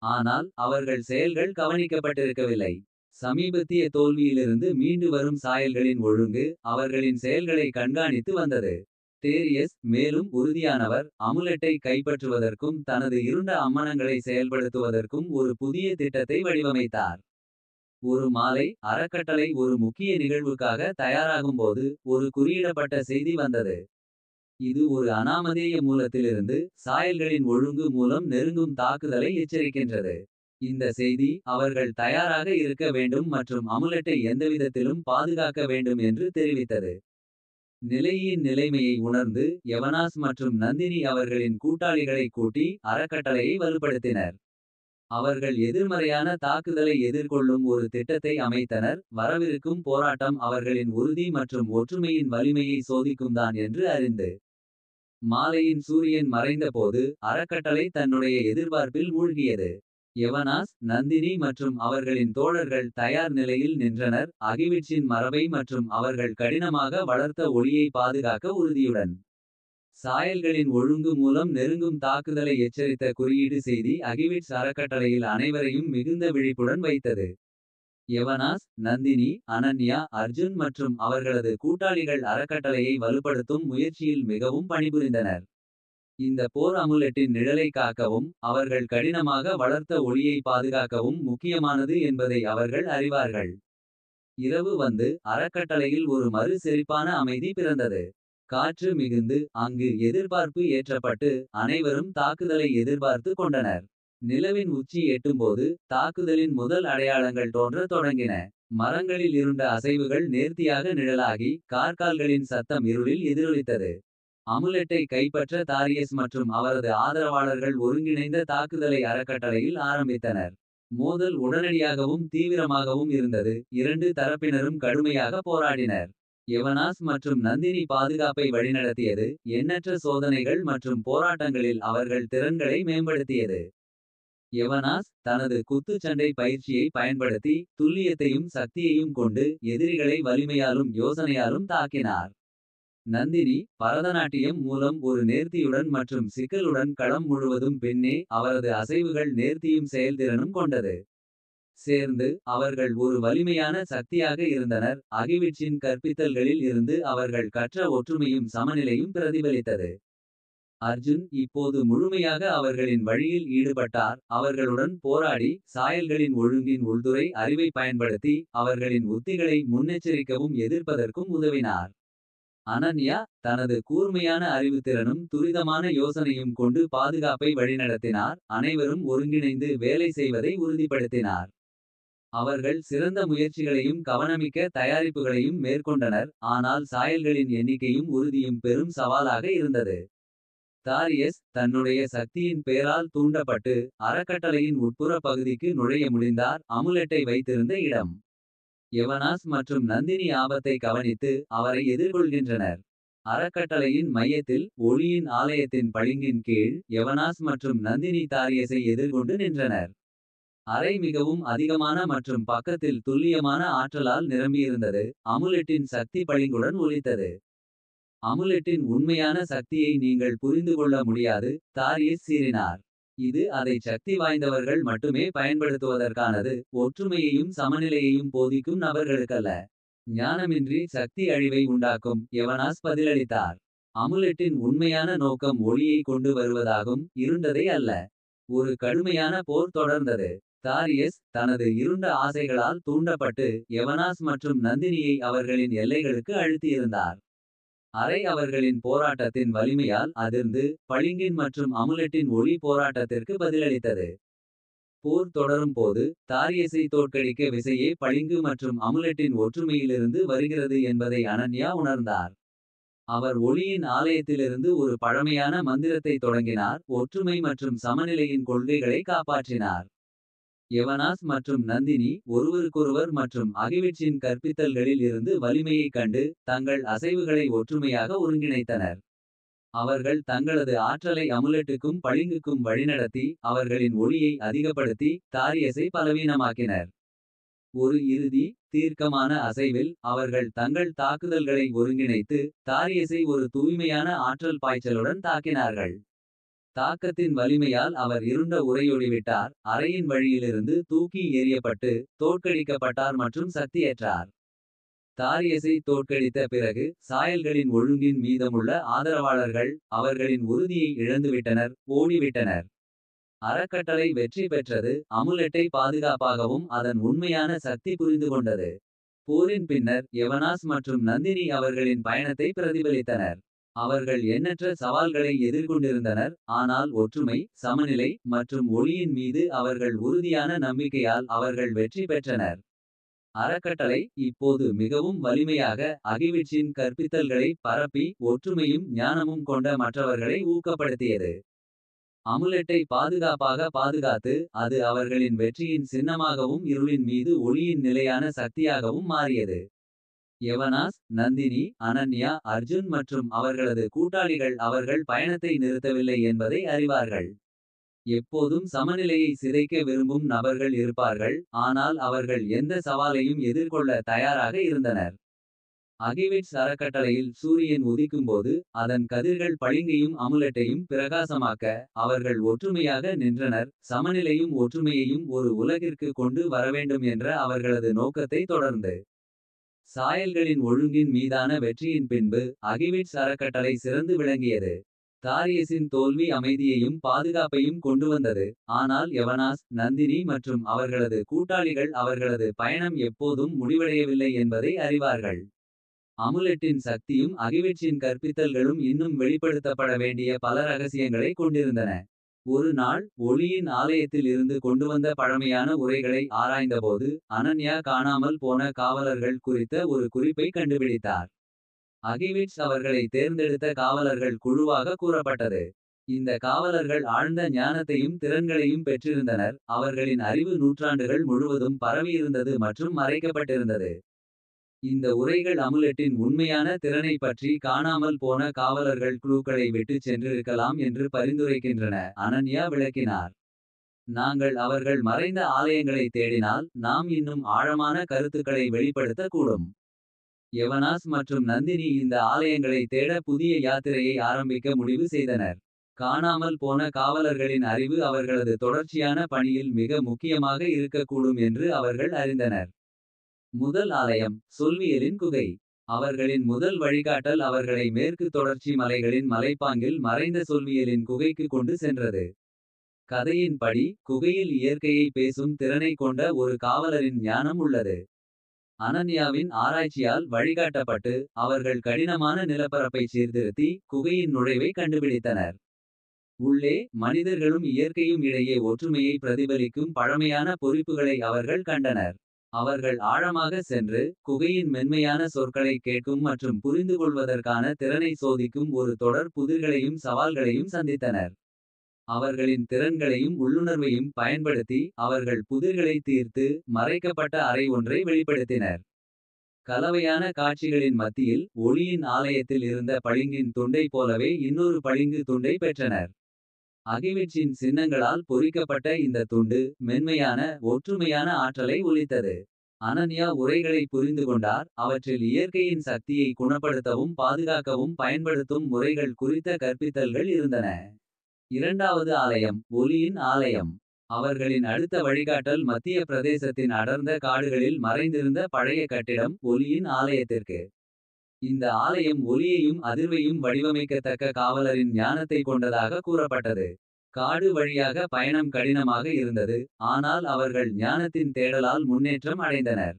ஆனால் அவர்கள் செயல்கள் கவனிக்கப்பட்டிருக்கவில்லை. சமீபத்திய தோல்வியிலிருந்து மீண்டு வரும் சாயல்களின் ஒழுங்கு அவர்களின் செயல்களை கண்காணித்து வந்தது. டேரியஸ் மேலும் உறுதியானவர் அமுலெட்டை கைப்பற்றுவதற்கும் தனது இருண்ட அம்மனங்களை செயல்படுத்துவதற்கும் ஒரு புதிய திட்டத்தை வடிவமைத்தார். ஒரு மாலை அறக்கட்டளை ஒரு முக்கிய நிகழ்வுக்காக தயாராகும்போது ஒரு குறியிடப்பட்ட செய்தி வந்தது. இது ஒரு அனாமதேய மூலத்திலிருந்து சாயல்களின் ஒழுங்கு மூலம் நெருங்கும் தாக்குதலை எச்சரிக்கின்றது. இந்த செய்தி அவர்கள் தயாராக இருக்க வேண்டும் மற்றும் அமுலெட்டை எந்தவிதத்திலும் பாதுகாக்க வேண்டும் என்று தெரிவித்தது. நிலையின் நிலைமையை உணர்ந்து யவனாஸ் மற்றும் நந்தினி அவர்களின் கூட்டாளிகளை கூட்டி அறக்கட்டளையை வலுப்படுத்தினர். அவர்கள் எதிர்மறையான தாக்குதலை எதிர்கொள்ளும் ஒரு திட்டத்தை அமைத்தனர். வரவிருக்கும் போராட்டம் அவர்களின் உறுதி மற்றும் ஒற்றுமையின் வலிமையை சோதிக்கும் தான் என்று அறிந்து. மாலையின் சூரியன் மறைந்தபோது அறக்கட்டளை தன்னுடைய எதிர்பார்ப்பில் மூழ்கியது. யவனாஸ் நந்தினி மற்றும் அவர்களின் தோழர்கள் தயார் நிலையில் நின்றனர். அகிவிட்ஸின் மரபை மற்றும் அவர்கள் கடினமாக வளர்த்த ஒளியை பாதுகாக்க உறுதியுடன். சாயல்களின் ஒழுங்கு மூலம் நெருங்கும் தாக்குதலை எச்சரித்த குறியீடு செய்தி அகிவிட்ஸ் அறக்கட்டளையில் அனைவரையும் மிகுந்த விழிப்புடன் வைத்தது. யவனாஸ் நந்தினி அனன்யா அர்ஜுன் மற்றும் அவர்களது கூட்டாளிகள் அறக்கட்டளையை வலுப்படுத்தும் முயற்சியில் மிகவும் பணிபுரிந்தனர். இந்த போர் அமுலெட்டின் நிழலை காக்கவும் அவர்கள் கடினமாக வளர்த்த ஒளியை பாதுகாக்கவும் முக்கியமானது என்பதை அவர்கள் அறிவார்கள். இரவு வந்து அறக்கட்டளையில் ஒரு மறு செழிப்பான அமைதி பிறந்தது. காற்று மிகுந்து அங்கு எதிர்பார்ப்பு ஏற்றப்பட்டு அனைவரும் தாக்குதலை எதிர்பார்த்து கொண்டனர். நிலவின் உச்சி எட்டும்போது தாக்குதலின் முதல் அடையாளங்கள் தோன்றத் தொடங்கின. மரங்களில் இருண்ட அசைவுகள் நேர்த்தியாக நிழலாகி கார்கால்களின் சத்தம் இருளில் எதிரொலித்தது. அமுலெட்டை கைப்பற்ற தாரியஸ் மற்றும் அவரது ஆதரவாளர்கள் ஒருங்கிணைந்த தாக்குதலை அறக்கட்டளையில் ஆரம்பித்தனர். மோதல் உடனடியாகவும் தீவிரமாகவும் இருந்தது. இரண்டு தரப்பினரும் கடுமையாக போராடினர். யவனாஸ் மற்றும் நந்தினி பாதுகாப்பை வழிநடத்தியது. எண்ணற்ற சோதனைகள் மற்றும் போராட்டங்களில் அவர்கள் திறன்களை மேம்படுத்தியது. யவனாஸ் தனது குத்துச்சண்டை பயிற்சியை பயன்படுத்தி துல்லியத்தையும் சக்தியையும் கொண்டு எதிரிகளை வலிமையாலும் யோசனையாலும் தாக்கினார். நந்தினி பரதநாட்டியம் மூலம் ஒரு நேர்த்தியுடன் மற்றும் சிக்கலுடன் களம் முழுவதும் பின்னே அவரது அசைவுகள் நேர்த்தியும் செயல்திறனும் கொண்டது. சேர்ந்து அவர்கள் ஒரு வலிமையான சக்தியாக இருந்தனர். அகிவிட்ஸின் கற்பித்தல்களில் இருந்து அவர்கள் கற்ற ஒற்றுமையும் சமநிலையும் பிரதிபலித்தது. அர்ஜுன் இப்போது முழுமையாக அவர்களின் வழியில் ஈடுபட்டார். அவர்களுடன் போராடி சாயல்களின் ஒழுங்கின் உள்துறை அறிவை பயன்படுத்தி அவர்களின் உத்திகளை முன்னெச்சரிக்கவும் எதிர்ப்பதற்கும் உதவினார். அனன்யா தனது கூர்மையான அறிவுத்திறனும் துரிதமான யோசனையும் கொண்டு பாதுகாப்பை வழிநடத்தினார். அனைவரும் ஒருங்கிணைந்து வேலை செய்வதை உறுதிப்படுத்தினார். அவர்கள் சிறந்த முயற்சிகளையும் கவனமிக்க தயாரிப்புகளையும் மேற்கொண்டனர். ஆனால் சாயல்களின் எண்ணிக்கையும் உறுதியும் பெரும் சவாலாக இருந்தது. தாரியஸ் தன்னுடைய சக்தியின் பேரால் தூண்டப்பட்டு அறக்கட்டளையின் உட்புற பகுதிக்கு நுழைய முடிந்தார். அமுலெட்டை வைத்திருந்த இடம். யவனாஸ் மற்றும் நந்தினி ஆபத்தை கவனித்து அவரை எதிர்கொள்கின்றனர். அறக்கட்டளையின் மையத்தில் ஒளியின் ஆலயத்தின் பளிங்கின் கீழ் யவனாஸ் மற்றும் நந்தினி தாரியஸை எதிர்கொண்டு நின்றனர். அறை மிகவும் அதிகமான மற்றும் பக்கத்தில் துல்லியமான ஆற்றலால் நிரம்பியிருந்தது. அமுலெட்டின் சக்தி பளிங்குடன் ஒலித்தது. அமுலெட்டின் உண்மையான சக்தியை நீங்கள் புரிந்துகொள்ள முடியாது. தாரியஸ் சீறினார். இது அதை சக்தி வாய்ந்தவர்கள் மட்டுமே பயன்படுத்துவதற்கானது. ஒற்றுமையையும் சமநிலையையும் போதிக்கும் நபர்களுக்கல்ல. ஞானமின்றி சக்தி அழிவை உண்டாக்கும். யவனாஸ் பதிலளித்தார். அமுலெட்டின் உண்மையான நோக்கம் ஒளியை கொண்டு வருவதாகும், இருண்டதை அல்ல. ஒரு கடுமையான போர் தொடர்ந்தது. தாரியஸ் தனது இருண்ட ஆசைகளால் தூண்டப்பட்டு யவனாஸ் மற்றும் நந்தினியை அவர்களின் எல்லைகளுக்கு அழுத்தியிருந்தார். அறை அவர்களின் போராட்டத்தின் வலிமையால் அதிர்ந்து பளிங்கின் மற்றும் அமுலெட்டின் ஒளி போராட்டத்திற்கு பதிலளித்தது. போர் தொடரும் போது தாரியஸை தோற்கடிக்க விசையே பளிங்கு மற்றும் அமுலெட்டின் ஒற்றுமையிலிருந்து வருகிறது என்பதை அனன்யா உணர்ந்தார். அவர் ஒளியின் ஆலயத்திலிருந்து ஒரு பழமையான மந்திரத்தை தொடங்கினார். ஒற்றுமை மற்றும் சமநிலையின் கொள்கைகளை காப்பாற்றினார். எவனாஸ் மற்றும் நந்தினி ஒருவருக்கொருவர் மற்றும் அகிவிட்சின் கற்பித்தல்களில் இருந்து வலிமையைக் கண்டு தங்கள் அசைவுகளை ஒற்றுமையாக ஒருங்கிணைத்தனர். அவர்கள் தங்களது ஆற்றலை அமுலெட்டுக்கும் பளிங்குக்கும் வழிநடத்தி அவர்களின் ஒளியை அதிகப்படுத்தி தாரியஸை பலவீனமாக்கினர். ஒரு இறுதி தீர்க்கமான அசைவில் அவர்கள் தங்கள் தாக்குதல்களை ஒருங்கிணைத்து தாரியஸை ஒரு தூய்மையான ஆற்றல் பாய்ச்சலுடன் தாக்கினார்கள். தாக்கத்தின் வலிமையால் அவர் இருண்ட உறையோடிவிட்டார். அறையின் வழியிலிருந்து தூக்கி எறியப்பட்டு தோற்கடிக்கப்பட்டார் மற்றும் சக்தியற்றார். தாரியஸை தோற்கடித்த பிறகு சாயல்களின் ஒழுங்கின் மீதமுள்ள ஆதரவாளர்கள் அவர்களின் உறுதியை இழந்துவிட்டனர். ஓடிவிட்டனர். அறக்கட்டளை வெற்றி பெற்றது. அமுலெட்டை பாதுகாப்பாகவும் அதன் உண்மையான சக்தி புரிந்துகொண்டது. போரின் பின்னர் எவனாஸ் மற்றும் நந்தினி அவர்களின் பயணத்தை பிரதிபலித்தனர். அவர்கள் எண்ணற்ற சவால்களை எதிர்கொண்டிருந்தனர். ஆனால் ஒற்றுமை சமநிலை மற்றும் ஒளியின் மீது அவர்கள் உறுதியான நம்பிக்கையால் அவர்கள் வெற்றி பெற்றனர். அறக்கட்டளை இப்போது மிகவும் வலிமையாக அகிவிட்சின் கற்பித்தல்களை பரப்பி ஒற்றுமையும் ஞானமும் கொண்ட மற்றவர்களை ஊக்கப்படுத்தியது. அமுலெட்டை பாதுகாப்பாக பாதுகாத்து அது அவர்களின் வெற்றியின் சின்னமாகவும் இருளின் மீது ஒளியின் நிலையான சக்தியாகவும் மாறியது. எவனாஸ் நந்தினி அனன்யா அர்ஜுன் மற்றும் அவர்களது கூட்டாளிகள் அவர்கள் பயணத்தை நிறுத்தவில்லை என்பதை அறிவார்கள். எப்போதும் சமநிலையை சிதைக்க விரும்பும் நபர்கள் இருப்பார்கள். ஆனால் அவர்கள் எந்த சவாலையும் எதிர்கொள்ள தயாராக இருந்தனர். அகிவிட்ஸ் அறக்கட்டளையில் சூரியன் உதிக்கும்போது அதன் கதிர்கள் பளிங்கையும் அமுலெட்டையும் பிரகாசமாக்க அவர்கள் ஒற்றுமையாக நின்றனர். சமநிலையும் ஒற்றுமையையும் ஒரு உலகிற்கு கொண்டு வரவேண்டும் என்ற அவர்களது நோக்கத்தை தொடர்ந்து. சாயல்களின் ஒழுங்கின் மீதான வெற்றியின் பின்பு அகிவிட்ஸ் அறக்கட்டளை சிறந்து விளங்கியது. தாரியஸின் தோல்வி அமைதியையும் பாதுகாப்பையும் கொண்டுவந்தது. ஆனால் எவனாஸ் நந்தினி மற்றும் அவர்களது கூட்டாளிகள் அவர்களது பயணம் எப்போதும் முடிவடையவில்லை என்பதை அறிவார்கள். அமுலெட்டின் சக்தியும் அகிவிட்சின் கற்பித்தல்களும் இன்னும் வெளிப்படுத்தப்பட வேண்டிய பல ரகசியங்களை கொண்டிருந்தன. ஒரு நாள் ஒளியின் ஆலயத்தில் இருந்து கொண்டுவந்த பழமையான உரைகளை ஆராய்ந்தபோது அனன்யா காணாமல் போன காவலர்கள் குறித்த ஒரு குறிப்பை கண்டுபிடித்தார். அகிவிட்ஸ் அவர்களை தேர்ந்தெடுத்த காவலர்கள் குழுவாக கூறப்பட்டது. இந்த காவலர்கள் ஆழ்ந்த ஞானத்தையும் திறன்களையும் பெற்றிருந்தனர். அவர்களின் அறிவு நூற்றாண்டுகள் முழுவதும் பரவியிருந்தது மற்றும் மறைக்கப்பட்டிருந்தது. இந்த உரைகள் அமுலெட்டின் உண்மையான திறனை பற்றி காணாமல் போன காவலர்கள் குழுக்களை விட்டுச் சென்றிருக்கலாம் என்று பரிந்துரைக்கின்றன. அனன்யா விளக்கினார். நாங்கள் அவர்கள் மறைந்த ஆலயங்களை தேடினால் நாம் இன்னும் ஆழமான கருத்துக்களை வெளிப்படுத்த கூடும். எவனாஸ் மற்றும் நந்தினி இந்த ஆலயங்களை தேட புதிய யாத்திரையை ஆரம்பிக்க முடிவு செய்தனர். காணாமல் போன காவலர்களின் அறிவு அவர்களது தொடர்ச்சியான பணியில் மிக முக்கியமாக இருக்கக்கூடும் என்று அவர்கள் அறிந்தனர். முதல் ஆலயம் சொல்வியலின் குகை. அவர்களின் முதல் வழிகாட்டல் அவர்களை மேற்கு தொடர்ச்சி மலைகளின் மலைப்பாங்கில் மறைந்த சொல்வியலின் குகைக்கு கொண்டு சென்றது. கதையின்படி குகையில் இயற்கையை பேசும் திறனை கொண்ட ஒரு காவலரின் ஞானம் உள்ளது. அனன்யாவின் ஆராய்ச்சியால் வழிகாட்டப்பட்டு அவர்கள் கடினமான நிலப்பரப்பை சீர்திருத்தி குகையின் நுழைவை கண்டுபிடித்தனர். உள்ளே மனிதர்களும் இயற்கையும் இடையே ஒற்றுமையை பிரதிபலிக்கும் பழமையான பொறிப்புகளை அவர்கள் கண்டனர். அவர்கள் ஆழமாக சென்று குகையின் மென்மையான சொற்களை கேட்கும் மற்றும் புரிந்துகொள்வதற்கான திறனை சோதிக்கும் ஒரு தொடர் புதிர்களையும் சவால்களையும் சந்தித்தனர். அவர்களின் திறன்களையும் உள்ளுணர்வையும் பயன்படுத்தி அவர்கள் புதிர்களை தீர்த்து மறைக்கப்பட்ட அறை ஒன்றை வெளிப்படுத்தினர். கலவையான காட்சிகளின் மத்தியில் ஒளியின் ஆலயத்தில் இருந்த பளிங்கின் துண்டை போலவே இன்னொரு பளிங்கு துண்டை பெற்றனர். அகிவிட்சின் சின்னங்களால் பொறிக்கப்பட்ட இந்த துண்டு மென்மையான ஒற்றுமையான ஆற்றலை ஒலித்தது. அனன்யா உரைகளை புரிந்துகொண்டார். அவற்றில் இயற்கையின் சக்தியை குணப்படுத்தவும் பாதுகாக்கவும் பயன்படுத்தும் முறைகள் குறித்த கற்பித்தல்கள் இருந்தன. இரண்டாவது ஆலயம் ஒலியின் ஆலயம். அவர்களின் அடுத்த வழிகாட்டல் மத்திய பிரதேசத்தின் அடர்ந்த காடுகளில் மறைந்திருந்த பழைய கட்டிடம் ஒலியின் ஆலயத்திற்கு. இந்த ஆலயம் ஒலியையும் அதிர்வையும் வடிவமைக்கத்தக்க காவலரின் ஞானத்தை கொண்டதாக கூறப்பட்டது. காடு வழியாக பயணம் கடினமாக இருந்தது. ஆனால் அவர்கள் ஞானத்தின் தேடலால் முன்னேற்றம் அடைந்தனர்.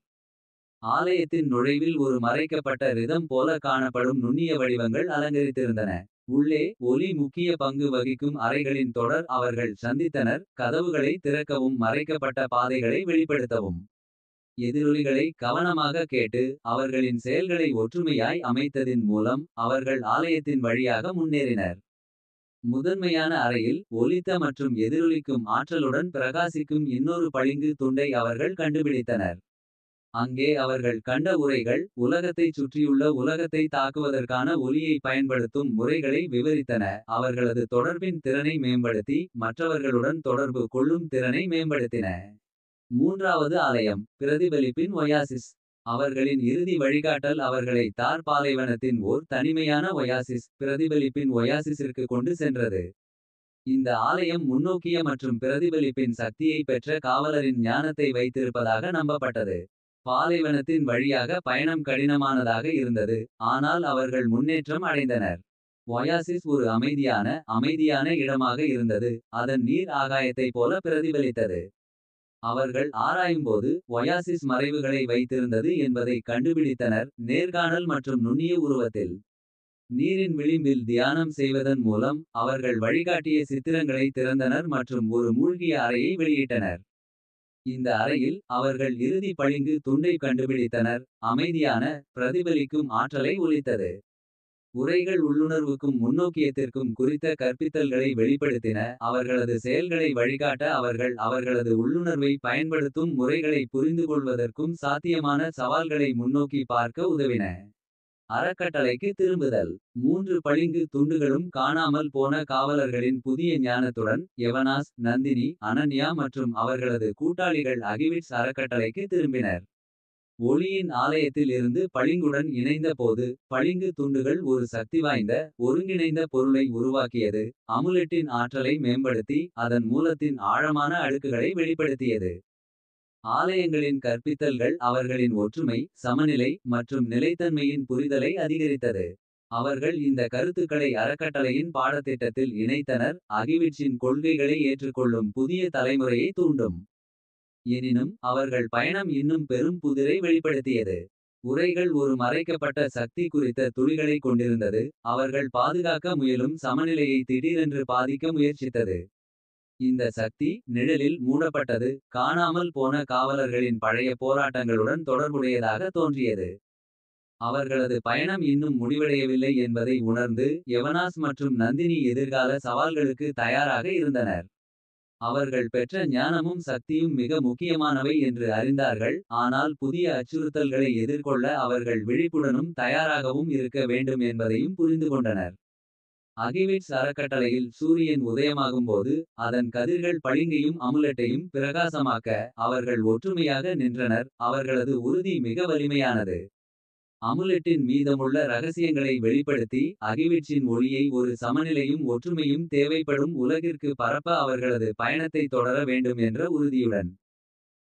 ஆலயத்தின் நுழைவில் ஒரு மறைக்கப்பட்ட ரிதம் போல காணப்படும் நுண்ணிய வடிவங்கள் அலங்கரித்திருந்தன. உள்ளே ஒலி முக்கிய பங்கு வகிக்கும் அறைகளின் தொடர் அவர்கள் சந்தித்தனர். கதவுகளை திறக்கவும் மறைக்கப்பட்ட பாதைகளை வெளிப்படுத்தவும். எதிரொலிகளை கவனமாக கேட்டு அவர்களின் செயல்களை ஒற்றுமையாய் அமைத்ததின் மூலம் அவர்கள் ஆலயத்தின் வழியாக முன்னேறினர். முதன்மையான அறையில் ஒலித்த மற்றும் எதிரொலிக்கும் ஆற்றலுடன் பிரகாசிக்கும் இன்னொரு பளிங்கு துண்டை அவர்கள் கண்டுபிடித்தனர். அங்கே அவர்கள் கண்ட உரைகள் உலகத்தைச் சுற்றியுள்ள உலகத்தை தாக்குவதற்கான ஒலியை பயன்படுத்தும் முறைகளை விவரித்தன. அவர்களது தொடர்பின் திறனை மேம்படுத்தி மற்றவர்களுடன் தொடர்பு கொள்ளும் திறனை மேம்படுத்தின. மூன்றாவது ஆலயம் பிரதிபலிப்பின் ஒயாசிஸ். அவர்களின் இறுதி வழிகாட்டல் அவர்களை தார் பாலைவனத்தின் ஓர் தனிமையான ஒயாசிஸ் பிரதிபலிப்பின் ஒயாசிஸிற்கு கொண்டு சென்றது. இந்த ஆலயம் முன்னோக்கிய மற்றும் பிரதிபலிப்பின் சக்தியை பெற்ற காவலரின் ஞானத்தை வைத்திருப்பதாக நம்பப்பட்டது. பாலைவனத்தின் வழியாக பயணம் கடினமானதாக இருந்தது. ஆனால் அவர்கள் முன்னேற்றம் அடைந்தனர். ஒயாசிஸ் ஒரு அமைதியான இடமாக இருந்தது. அதன் நீர் ஆகாயத்தைப் போல பிரதிபலித்தது. அவர்கள் ஆராயும்போது ஒயாசிஸ் மறைவுகளை வைத்திருந்தது என்பதை கண்டுபிடித்தனர். நேர்காணல் மற்றும் நுண்ணிய உருவத்தில் நீரின் விளிம்பில் தியானம் செய்வதன் மூலம் அவர்கள் வழிகாட்டிய சித்திரங்களை திறந்தனர் மற்றும் ஒரு மூழ்கிய அறையை வெளியிட்டனர். இந்த அறையில் அவர்கள் இறுதி பளிங்கு துண்டை கண்டுபிடித்தனர். அமைதியான பிரதிபலிக்கும் ஆற்றலை ஒலித்தது. உரைகள் உள்ளுணர்வுக்கும் முன்னோக்கியத்திற்கும் குறித்த கற்பித்தல்களை வெளிப்படுத்தின. அவர்களது செயல்களை வழிகாட்ட அவர்கள் அவர்களது உள்ளுணர்வை பயன்படுத்தும் முறைகளை புரிந்துகொள்வதற்கும் சாத்தியமான சவால்களை முன்னோக்கி பார்க்க உதவின. அறக்கட்டளைக்கு திரும்புதல். மூன்று பளிங்கு துண்டுகளும் காணாமல் போன காவலர்களின் புதிய ஞானத்துடன் எவனாஸ், நந்தினி, அனன்யா மற்றும் அவர்களது கூட்டாளிகள் அகிவிட்ஸ் அறக்கட்டளைக்கு திரும்பினர். ஒளியின் ஆலயத்தில் இருந்து பளிங்குடன் இணைந்த போது பளிங்கு துண்டுகள் ஒரு சக்திவாய்ந்த ஒருங்கிணைந்த பொருளை உருவாக்கியது. அமுலெட்டின் ஆற்றலை மேம்படுத்தி அதன் மூலத்தின் ஆழமான அடுக்குகளை வெளிப்படுத்தியது. ஆலயங்களின் கற்பித்தல்கள் அவர்களின் ஒற்றுமை, சமநிலை மற்றும் நிலைத்தன்மையின் புரிதலை அதிகரித்தது. அவர்கள் இந்த கருத்துக்களை அறக்கட்டளையின் பாடத்திட்டத்தில் இணைத்தனர். அகிவிட்ஸின் கொள்கைகளை ஏற்றுக்கொள்ளும் புதிய தலைமுறையை தூண்டும். எனினும் அவர்கள் பயணம் இன்னும் பெரும் புதிரை வெளிப்படுத்தியது. உரைகள் ஒரு மறைக்கப்பட்ட சக்தி குறித்த துளிகளை கொண்டிருந்தது. அவர்கள் பாதுகாக்க முயலும் சமநிலையை திடீரென்று பாதிக்க முயற்சித்தது. இந்த சக்தி நிழலில் மூடப்பட்டது. காணாமல் போன காவலர்களின் பழைய போராட்டங்களுடன் தொடர்புடையதாக தோன்றியது. அவர்களது பயணம் இன்னும் முடிவடையவில்லை என்பதை உணர்ந்து எவனாஸ் மற்றும் நந்தினி எதிர்கால சவால்களுக்கு தயாராக இருந்தனர். அவர்கள் பெற்ற ஞானமும் சக்தியும் மிக முக்கியமானவை என்று அறிந்தார்கள். ஆனால் புதிய அச்சுறுத்தல்களை எதிர்கொள்ள அவர்கள் விழிப்புடனும் தயாராகவும் இருக்க வேண்டும் என்பதையும் புரிந்துகொண்டனர். அகிவிட்ஸ் அறக்கட்டளையில் சூரியன் உதயமாகும்போது அதன் கதிர்கள் பளிங்கையும் அமுலெட்டையும் பிரகாசமாக்க அவர்கள் ஒற்றுமையாக நின்றனர். அவர்களது உறுதி மிக வலிமையானது. அமுலெட்டின் மீதமுள்ள ரகசியங்களை வெளிப்படுத்தி அகிவிட்ஸின் ஒளியை ஒரு சமநிலையும் ஒற்றுமையும் தேவைப்படும் உலகிற்கு பரப்ப அவர்களது பயணத்தை தொடர வேண்டும் என்ற உறுதியுடன்.